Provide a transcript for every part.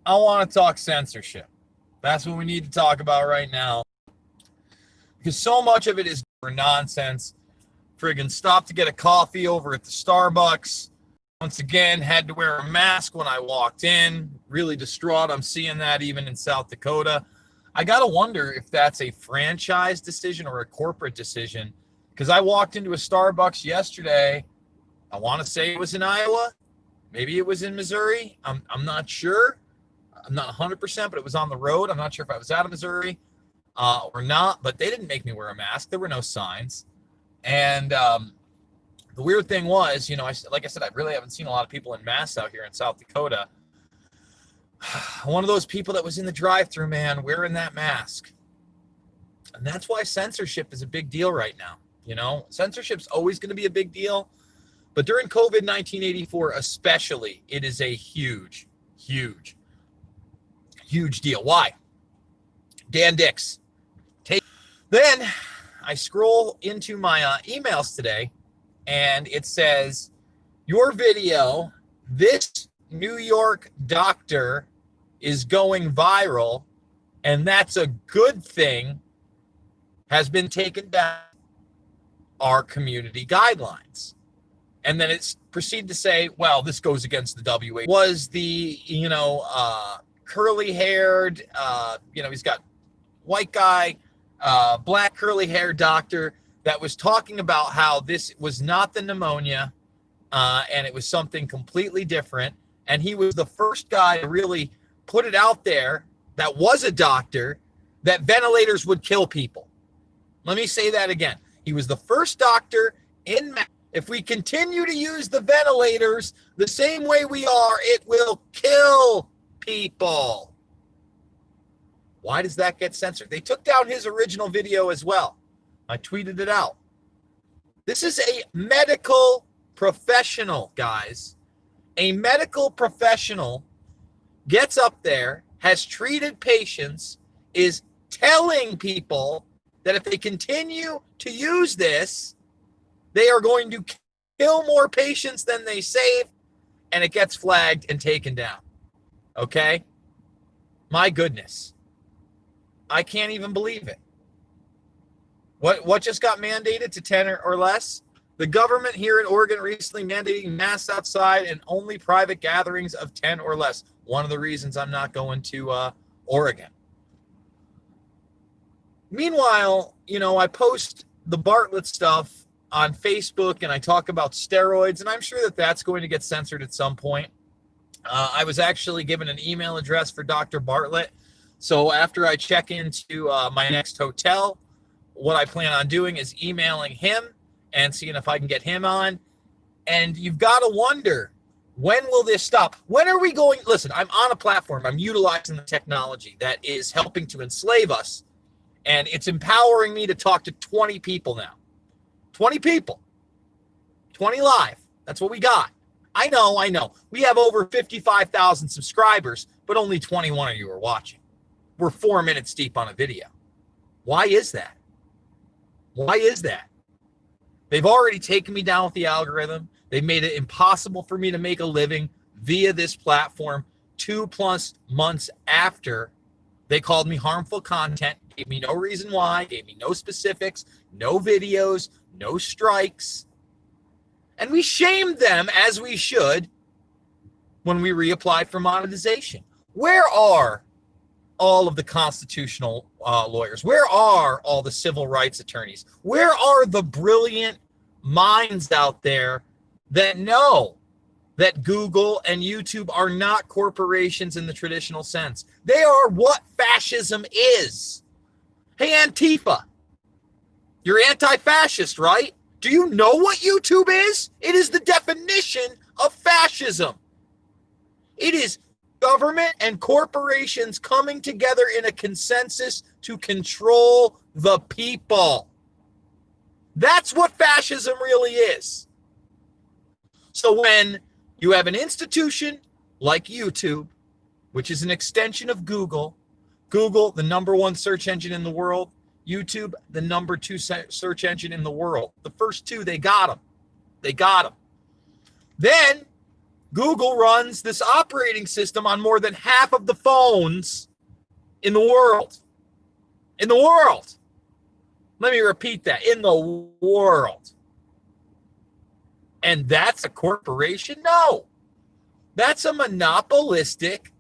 I want to talk censorship. That's what we need to talk about right now. Because so much of it is for nonsense. Friggin' stopped to get a coffee over at the Starbucks. Once again, had to wear a mask when I walked in. Really distraught. I'm seeing that even in South Dakota. I got to wonder if that's a franchise decision or a corporate decision. Because I walked into a Starbucks yesterday. I want to say it was in Iowa. Maybe it was in Missouri. I'm not sure. I'm not 100%, but it was on the road. I'm not sure if I was out of Missouri or not, but they didn't make me wear a mask. There were no signs. And the weird thing was, like I said, I really haven't seen a lot of people in masks out here in South Dakota. One of those people that was in the drive-thru, man, wearing that mask. And that's why censorship is a big deal right now. Censorship's always going to be a big deal. But during COVID-19 84 especially, it is a huge, huge, huge deal. Why? Dan Dix. Then I scroll into my emails today, and it says, your video, this New York doctor is going viral, and that's a good thing, has been taken down our community guidelines. And then it's proceeded to say, well, this goes against the WHO. Was the, curly-haired, he's got white guy, black curly-haired doctor that was talking about how this was not the pneumonia and it was something completely different. And he was the first guy to really put it out there that was a doctor that ventilators would kill people. Let me say that again. He was the first doctor in if we continue to use the ventilators the same way we are, it will kill people. Why does that get censored? They took down his original video as well. I tweeted it out. This is a medical professional, guys. A medical professional gets up there, has treated patients, is telling people that if they continue to use this, they are going to kill more patients than they save, and it gets flagged and taken down. Okay? My goodness. I can't even believe it. What just got mandated to 10 or less? The government here in Oregon recently mandating masks outside and only private gatherings of 10 or less. One of the reasons I'm not going to Oregon. Meanwhile, I post the Bartlett stuff on Facebook, and I talk about steroids, and I'm sure that that's going to get censored at some point. I was actually given an email address for Dr. Bartlett, so after I check into my next hotel, what I plan on doing is emailing him and seeing if I can get him on. And you've got to wonder, when will this stop? When are we going? Listen, I'm on a platform. I'm utilizing the technology that is helping to enslave us, and it's empowering me to talk to 20 people now. 20 people, 20 live. That's what we got. I know. We have over 55,000 subscribers, but only 21 of you are watching. We're 4 minutes deep on a video. Why is that? Why is that? They've already taken me down with the algorithm. They've made it impossible for me to make a living via this platform 2+ months after they called me harmful content, gave me no reason why, gave me no specifics, no videos, no strikes. And we shamed them, as we should, when we reapplied for monetization. Where are all of the constitutional lawyers? Where are all the civil rights attorneys? Where are the brilliant minds out there that know that Google and YouTube are not corporations in the traditional sense? They are what fascism is. Hey, Antifa, you're anti-fascist, right? Do you know what YouTube is? It is the definition of fascism. It is government and corporations coming together in a consensus to control the people. That's what fascism really is. So when you have an institution like YouTube, which is an extension of Google, Google, the #1 search engine in the world, YouTube, the #2 search engine in the world. The first two, they got them. Then Google runs this operating system on more than half of the phones in the world. In the world. Let me repeat that. In the world. And that's a corporation? No. That's a monopolistic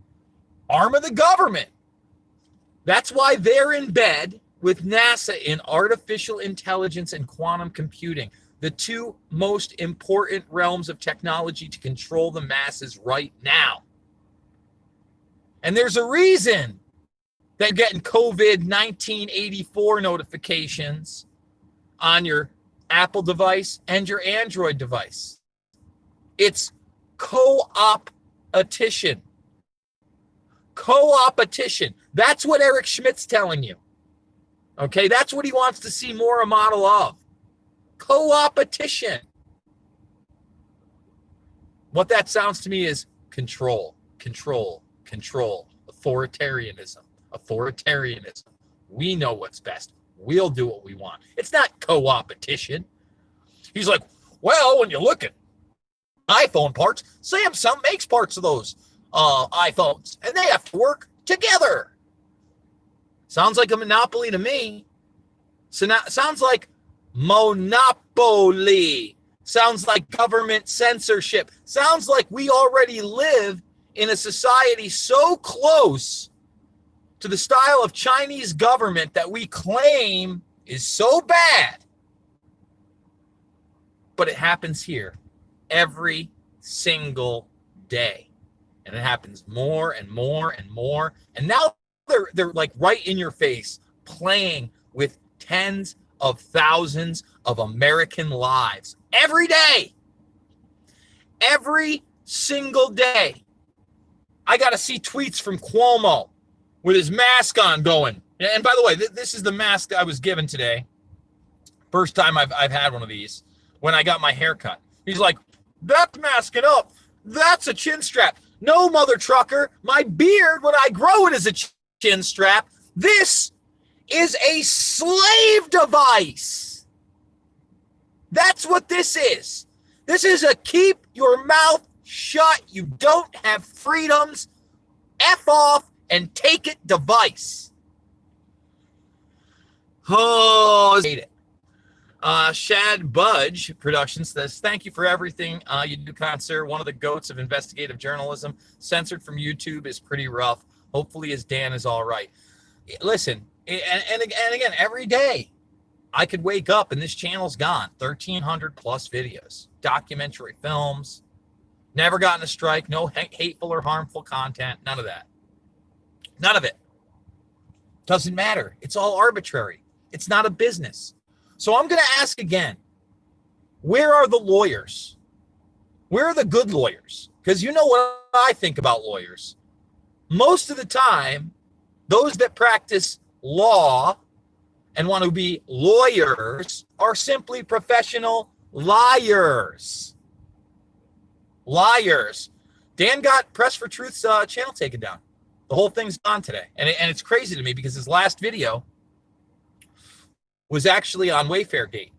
arm of the government. That's why they're in bed with NASA in artificial intelligence and quantum computing, the two most important realms of technology to control the masses right now. And there's a reason that you're getting COVID 1984 notifications on your Apple device and your Android device. It's co-opetition. Co-opetition. That's what Eric Schmidt's telling you. Okay, that's what he wants to see more a model of. Co-opetition. What that sounds to me is control, control, control, authoritarianism, authoritarianism. We know what's best. We'll do what we want. It's not co-opetition. He's like, well, when you look at iPhone parts, Samsung makes parts of those iPhones, and they have to work together. Sounds like a monopoly to me. Sounds like monopoly. Sounds like government censorship. Sounds like we already live in a society so close to the style of Chinese government that we claim is so bad. But it happens here every single day. And it happens more and more and more. And now they're like right in your face, playing with tens of thousands of American lives every day. Every single day. I got to see tweets from Cuomo with his mask on going. And by the way, this is the mask I was given today. First time I've had one of these when I got my hair cut. He's like, that's masking up. That's a chin strap. No, mother trucker, my beard, when I grow it, is a chin strap. This is a slave device. That's what this is. This is a keep your mouth shut. You don't have freedoms. F off and take it device. Oh, I hate it. Shad Budge Productions says, thank you for everything you do, Concert. One of the goats of investigative journalism. Censored from YouTube is pretty rough. Hopefully his Dan is all right. Listen, and again, every day I could wake up and this channel's gone. 1,300 plus videos, documentary films, never gotten a strike, no hateful or harmful content, none of that. None of it. Doesn't matter. It's all arbitrary. It's not a business. So I'm going to ask again, where are the lawyers? Where are the good lawyers? Because you know what I think about lawyers. Most of the time, those that practice law and want to be lawyers are simply professional liars. Liars. Dan got Press for Truth's channel taken down. The whole thing's gone today. And it's crazy to me because his last video was actually on Wayfair Gate.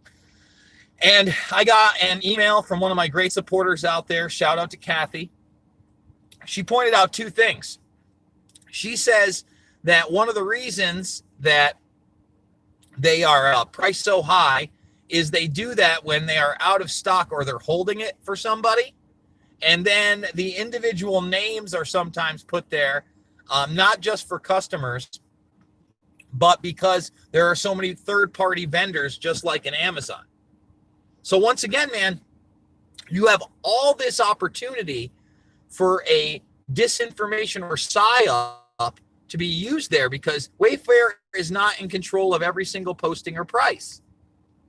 And I got an email from one of my great supporters out there. Shout out to Kathy. She pointed out two things. She says that one of the reasons that they are priced so high is they do that when they are out of stock or they're holding it for somebody. And then the individual names are sometimes put there, not just for customers, but because there are so many third-party vendors, just like in Amazon. So once again, man, you have all this opportunity for a disinformation or psyop to be used there because Wayfair is not in control of every single posting or price,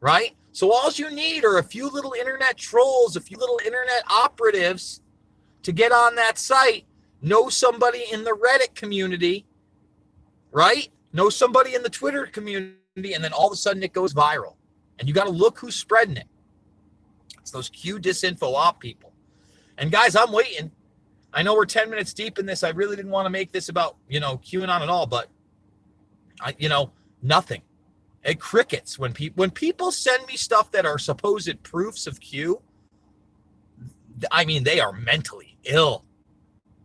right? So all you need are a few little internet trolls, a few little internet operatives to get on that site, know somebody in the Reddit community, right? Know somebody in the Twitter community, and then all of a sudden it goes viral. And you got to look who's spreading it. It's those Q disinfo op people. And guys, I'm waiting. I know we're 10 minutes deep in this. I really didn't want to make this about, QAnon at all, but nothing. It crickets when people send me stuff that are supposed proofs of Q. I mean, they are mentally ill.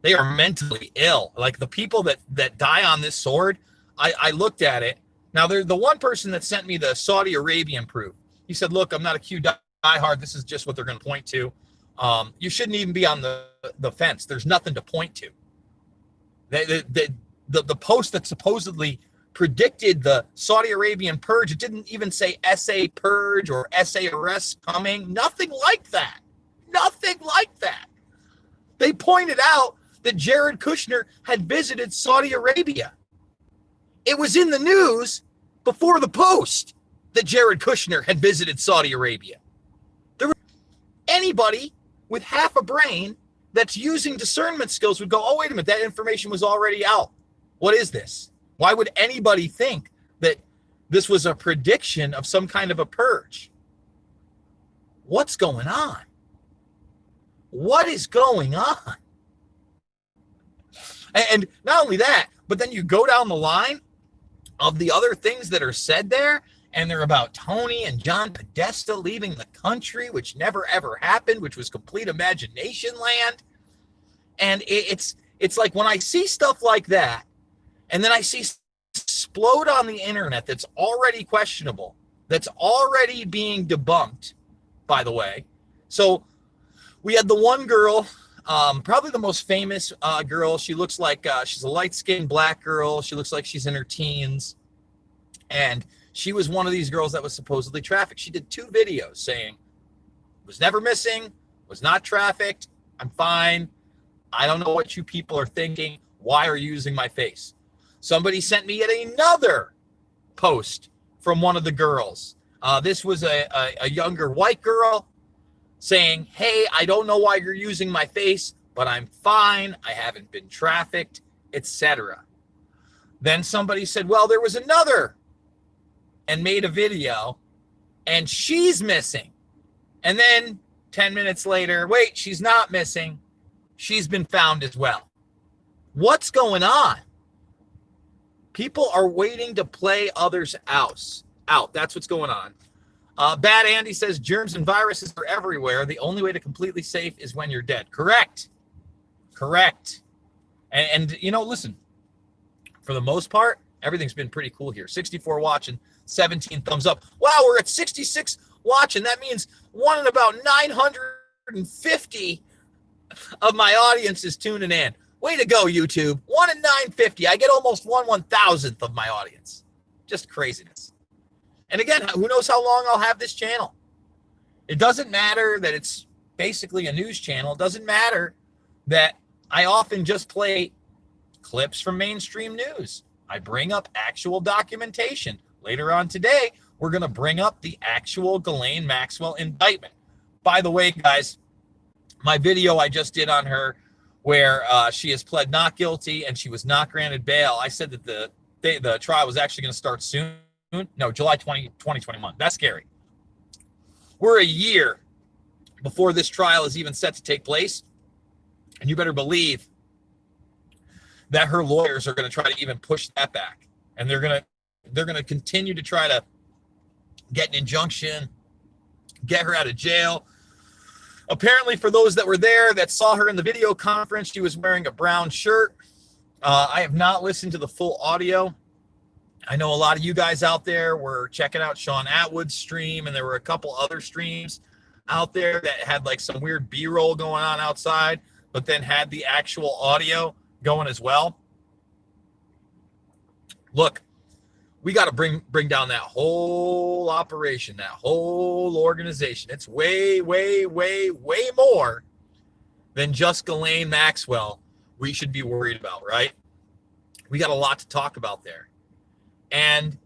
They are mentally ill. Like the people that die on this sword, I looked at it. Now, they're the one person that sent me the Saudi Arabian proof. He said, look, I'm not a Q diehard. This is just what they're going to point to. You shouldn't even be on the fence. There's nothing to point to. The post that supposedly predicted the Saudi Arabian purge, it didn't even say SA purge or SA arrest coming. Nothing like that. Nothing like that. They pointed out that Jared Kushner had visited Saudi Arabia. It was in the news before the post that Jared Kushner had visited Saudi Arabia. Anybody with half a brain that's using discernment skills would go, oh, wait a minute, that information was already out. What is this? Why would anybody think that this was a prediction of some kind of a purge? What's going on? What is going on? And not only that, but then you go down the line of the other things that are said there, and they're about Tony and John Podesta leaving the country, which never ever happened, which was complete imagination land. And it's like when I see stuff like that, and then I see explode on the internet that's already questionable, that's already being debunked, by the way. So we had the one girl, probably the most famous girl. She looks like she's a light-skinned black girl. She looks like she's in her teens. And she was one of these girls that was supposedly trafficked. She did 2 videos saying, was never missing, was not trafficked, I'm fine. I don't know what you people are thinking. Why are you using my face? Somebody sent me yet another post from one of the girls. This was a younger white girl saying, hey, I don't know why you're using my face, but I'm fine. I haven't been trafficked, etc. Then somebody said, well, there was another, and made a video, and she's missing. And then 10 minutes later, wait, she's not missing. She's been found as well. What's going on? People are waiting to play others out. That's what's going on. Bad Andy says germs and viruses are everywhere. The only way to completely safe is when you're dead. Correct. And you know, listen, for the most part, everything's been pretty cool here. 64 watching, 17 thumbs up. Wow, we're at 66 watching. That means one in about 950 of my audience is tuning in. Way to go, YouTube. 1 in 950. I get almost 1/1000th of my audience. Just craziness. And again, who knows how long I'll have this channel. It doesn't matter that it's basically a news channel. It doesn't matter that I often just play clips from mainstream news. I bring up actual documentation. Later on today, we're going to bring up the actual Ghislaine Maxwell indictment. By the way, guys, my video I just did on her where she has pled not guilty and she was not granted bail, I said that the trial was actually going to start soon. No, July 2021. That's scary. We're a year before this trial is even set to take place. And you better believe that her lawyers are going to try to even push that back. And they're going to continue to try to get an injunction, get her out of jail. Apparently, for those that were there that saw her in the video conference, she was wearing a brown shirt. I have not listened to the full audio. I know a lot of you guys out there were checking out Sean Atwood's stream, and there were a couple other streams out there that had like some weird B-roll going on outside, but then had the actual audio going as well. Look, we got to bring down that whole operation, that whole organization. It's way, way, way, way more than just Ghislaine Maxwell we should be worried about, right? We got a lot to talk about there. And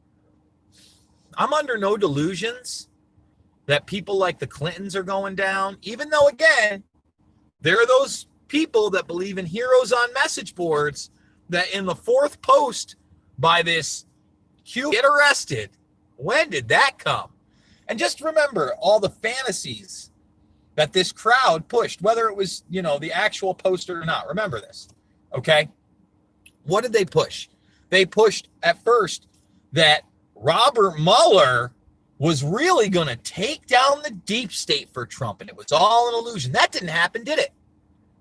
I'm under no delusions that people like the Clintons are going down, even though, again, there are those people that believe in heroes on message boards that in the 4th post by this Q get arrested. When did that come? And just remember all the fantasies that this crowd pushed, whether it was, you know, the actual poster or not. Remember this, okay? What did they push? They pushed at first that Robert Mueller was really going to take down the deep state for Trump, and it was all an illusion. That didn't happen, did it?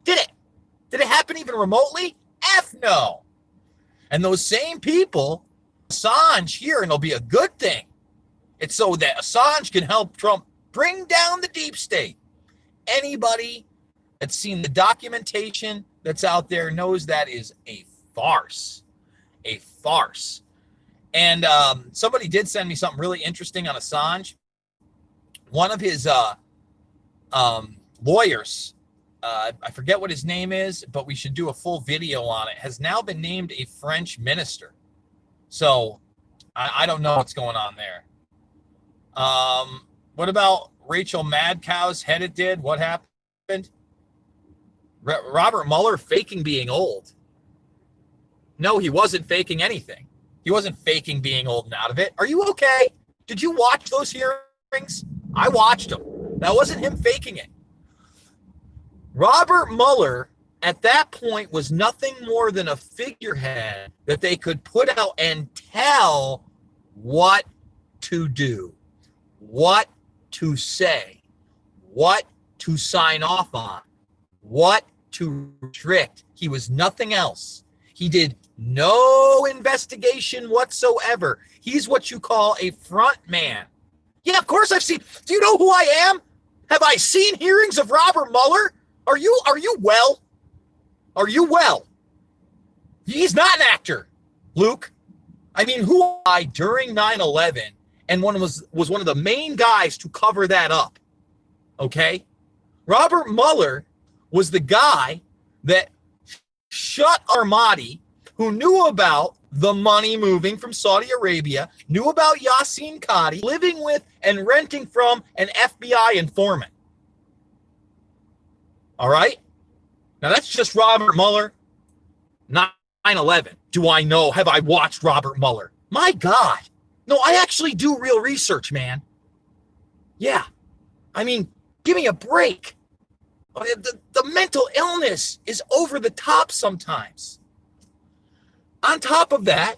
Did it? Did it happen even remotely? F no. And those same people, Assange here, and it'll be a good thing. It's so that Assange can help Trump bring down the deep state. Anybody that's seen the documentation that's out there knows that is a farce. A farce. And somebody did send me something really interesting on Assange. One of his lawyers, I forget what his name is, but we should do a full video on it, has now been named a French minister. So I don't know what's going on there. What about Rachel Madcow's head it did? What happened? Robert Mueller faking being old. No, he wasn't faking anything. He wasn't faking being old and out of it. Are you okay? Did you watch those hearings? I watched them. That wasn't him faking it. Robert Mueller, at that point, was nothing more than a figurehead that they could put out and tell what to do, what to say, what to sign off on, what to restrict. He was nothing else. He did no investigation whatsoever. He's what you call a front man. Yeah, of course I've seen. Do you know who I am? Have I seen hearings of Robert Mueller? Are you well? Are you well? He's not an actor, Luke. I mean, who I during 9/11 and was one of the main guys to cover that up. Okay? Robert Mueller was the guy that shut Armadi, who knew about the money moving from Saudi Arabia, knew about Yassin Qadi, living with and renting from an FBI informant. All right? Now, that's just Robert Mueller, not 9/11. Do I know? Have I watched Robert Mueller? My God. No, I actually do real research, man. Yeah. I mean, give me a break. The mental illness is over the top sometimes. On top of that,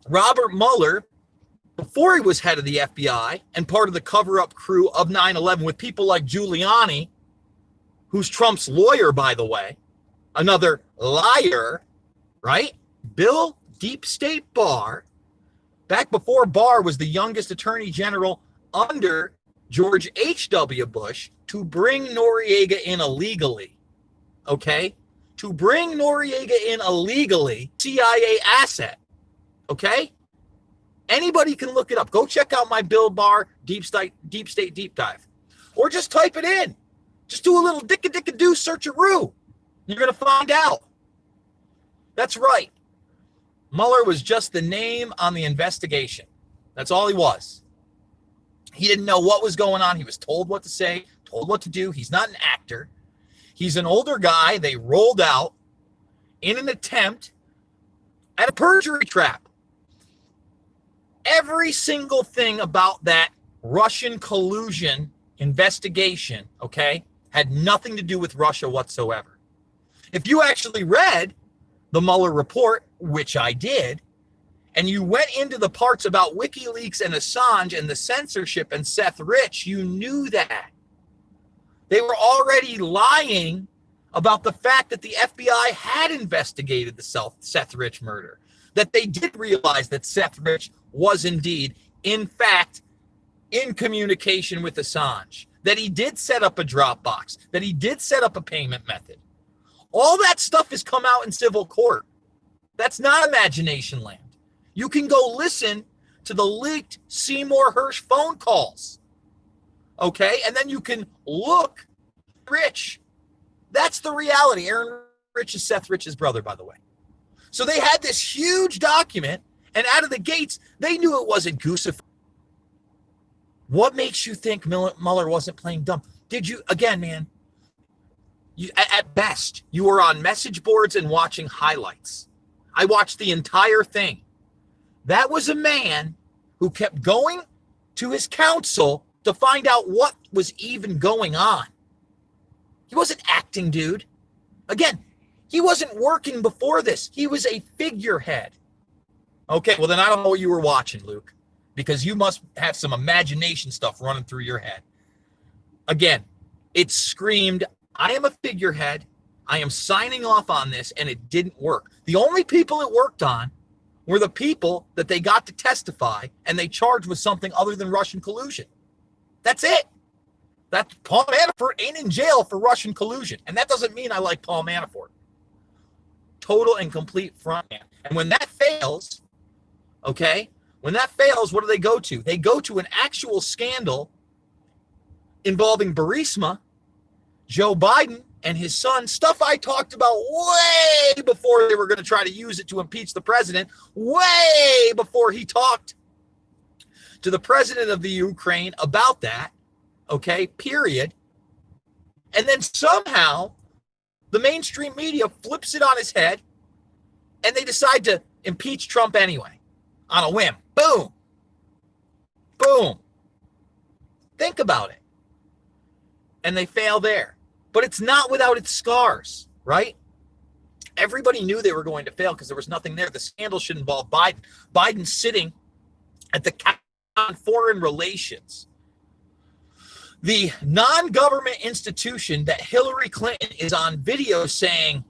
Robert Mueller, before he was head of the FBI and part of the cover-up crew of 9/11 with people like Giuliani, who's Trump's lawyer, by the way, another liar, right? Bill Deep State Barr, back before Barr was the youngest attorney general under George H.W. Bush, to bring Noriega in illegally, okay? To bring Noriega in illegally, CIA asset, okay? Anybody can look it up. Go check out my Bill Barr Deep State Deep Dive. Or just type it in. Just do a little dicka-dicka-doo search-a-roo. You're going to find out. That's right. Mueller was just the name on the investigation. That's all he was. He didn't know what was going on. He was told what to say, told what to do. He's not an actor. He's an older guy they rolled out in an attempt at a perjury trap. Every single thing about that Russian collusion investigation, okay, had nothing to do with Russia whatsoever. If you actually read the Mueller report, which I did, and you went into the parts about WikiLeaks and Assange and the censorship and Seth Rich, you knew that. They were already lying about the fact that the FBI had investigated the Seth Rich murder, that they did realize that Seth Rich was indeed, in fact, in communication with Assange, that he did set up a Dropbox, that he did set up a payment method. All that stuff has come out in civil court. That's not imagination land. You can go listen to the leaked Seymour Hersh phone calls. Okay? And then you can look Rich. That's the reality. Aaron Rich is Seth Rich's brother, by the way. So they had this huge document, and out of the gates, they knew it wasn't goosified. What makes you think Mueller wasn't playing dumb? Did you, again, man, at best, you were on message boards and watching highlights. I watched the entire thing. That was a man who kept going to his counsel to find out what was even going on. He wasn't acting, dude. Again, he wasn't working before this. He was a figurehead. Okay, well then I don't know what you were watching, Luke, because you must have some imagination stuff running through your head. Again, it screamed, I am a figurehead. I am signing off on this, and it didn't work. The only people it worked on were the people that they got to testify and they charged with something other than Russian collusion. That's it. That Paul Manafort ain't in jail for Russian collusion. And that doesn't mean I like Paul Manafort. Total and complete frontman. And when that fails, okay, when that fails, what do they go to? They go to an actual scandal involving Burisma, Joe Biden, and his son, stuff I talked about way before they were going to try to use it to impeach the president, way before he talked to the president of the Ukraine about that, okay, period. And then somehow the mainstream media flips it on his head and they decide to impeach Trump anyway on a whim. Boom. Boom. Think about it. And they fail there. But it's not without its scars, right? Everybody knew they were going to fail because there was nothing there. The scandal should involve Biden. Biden's sitting at the Council on Foreign Relations, the non-government institution that Hillary Clinton is on video saying,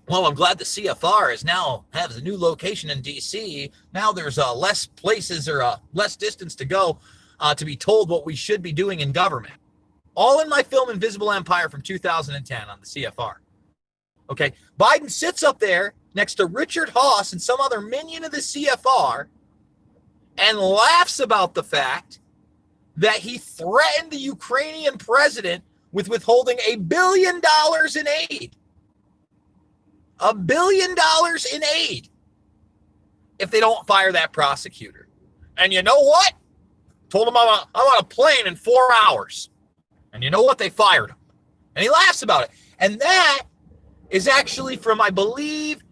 well, I'm glad the CFR is now has a new location in D.C. Now there's less places or less distance to go to be told what we should be doing in government. All in my film Invisible Empire from 2010 on the CFR. Okay, Biden sits up there next to Richard Haass and some other minion of the CFR and laughs about the fact that he threatened the Ukrainian president with withholding $1 billion in aid. $1 billion in aid if they don't fire that prosecutor. And you know what? Told him I'm on a plane in 4 hours. And you know what? They fired him. And he laughs about it. And that is actually from, I believe,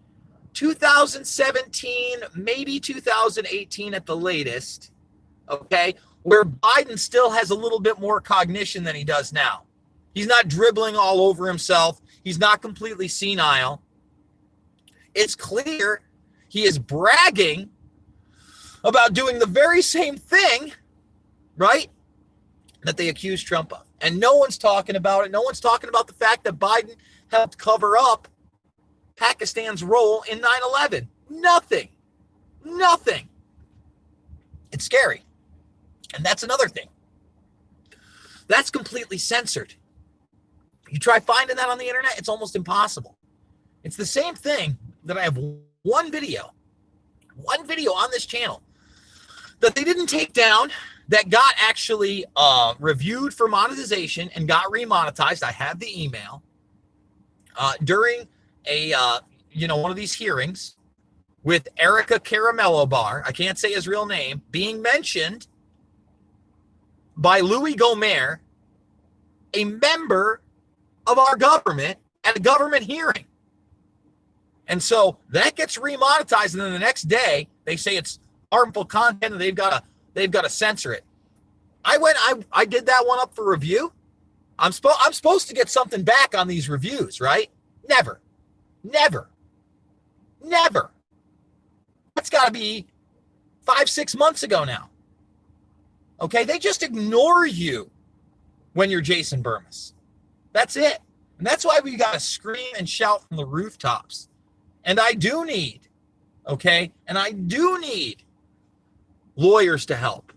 2017, maybe 2018 at the latest, okay, where Biden still has a little bit more cognition than he does now. He's not dribbling all over himself. He's not completely senile. It's clear he is bragging about doing the very same thing, right, that they accused Trump of. And no one's talking about it. No one's talking about the fact that Biden helped cover up Pakistan's role in 9/11. Nothing. Nothing. It's scary. And that's another thing. That's completely censored. You try finding that on the internet, it's almost impossible. It's the same thing that I have one video on this channel that they didn't take down, that got actually reviewed for monetization and got remonetized. I have the email during a one of these hearings with Erica Caramello Bar. I can't say his real name, being mentioned by Louis Gohmert, a member of our government, at a government hearing. And so that gets remonetized, and then the next day they say it's harmful content and they've got to censor it. I did that one up for review. I'm supposed to get something back on these reviews, right? Never. That's got to be 5-6 months ago now. Okay, they just ignore you when you're Jason Burmis. That's it. And that's why we got to scream and shout from the rooftops. And I do need lawyers to help.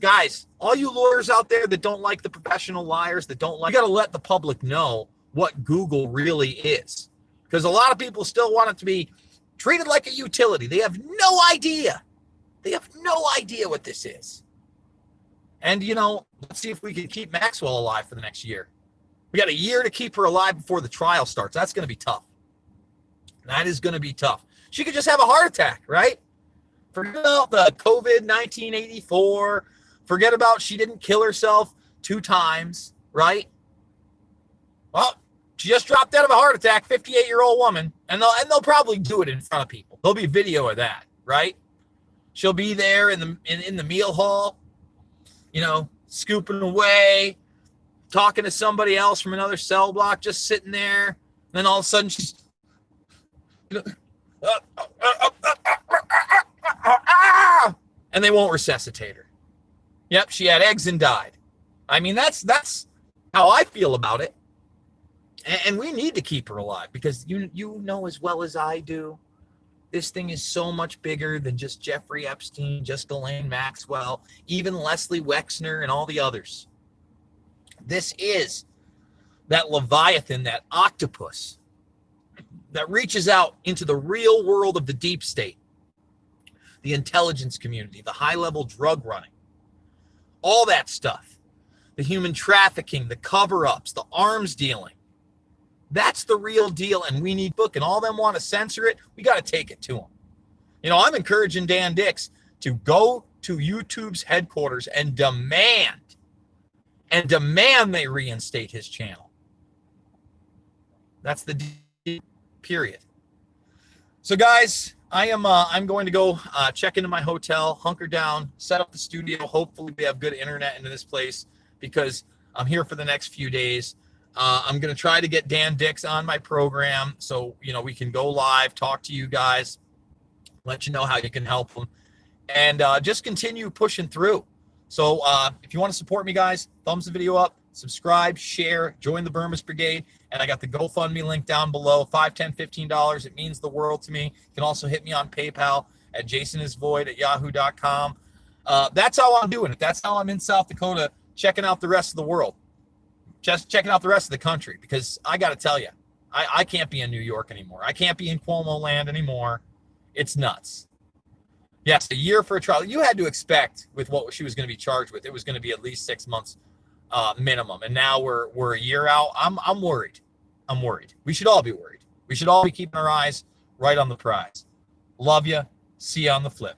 Guys, all you lawyers out there that don't like the professional liars, you got to let the public know what Google really is. Because a lot of people still want it to be treated like a utility. They have no idea. What this is. And, let's see if we can keep Maxwell alive for the next year. We got a year to keep her alive before the trial starts. That's going to be tough. That is going to be tough. She could just have a heart attack, right? Forget about the COVID 1984. Forget about she didn't kill herself 2 times, right? Well, she just dropped out of a heart attack, 58-year-old woman, and they'll probably do it in front of people. There'll be video of that, right? She'll be there in the meal hall, scooping away, talking to somebody else from another cell block, just sitting there. And then all of a sudden she's, and they won't resuscitate her. Yep, she had eggs and died. I mean, that's how I feel about it. And we need to keep her alive because you know as well as I do, this thing is so much bigger than just Jeffrey Epstein, just Ghislaine Maxwell, even Leslie Wexner and all the others. This is that Leviathan, that octopus that reaches out into the real world of the deep state, the intelligence community, the high-level drug running, all that stuff, the human trafficking, the cover-ups, the arms dealing. That's the real deal, and we need book. And all them want to censor it, we got to take it to them. You know, I'm encouraging Dan Dix to go to YouTube's headquarters and demand they reinstate his channel. That's the deal, period. So, guys, I'm going to go check into my hotel, hunker down, set up the studio. Hopefully, we have good internet into this place because I'm here for the next few days. I'm going to try to get Dan Dix on my program so, you know, we can go live, talk to you guys, let you know how you can help them, and just continue pushing through. So if you want to support me, guys, thumbs the video up, subscribe, share, join the Burmese Brigade, and I got the GoFundMe link down below, $5, $10, $15. It means the world to me. You can also hit me on PayPal at jasonisvoid@yahoo.com. That's how I'm doing it. That's how I'm in South Dakota checking out the rest of the world. Just checking out the rest of the country, because I got to tell you, I can't be in New York anymore. I can't be in Cuomo land anymore. It's nuts. Yes, a year for a trial. You had to expect with what she was going to be charged with, it was going to be at least 6 months minimum. And now we're a year out. I'm worried. I'm worried. We should all be worried. We should all be keeping our eyes right on the prize. Love you. See you on the flip.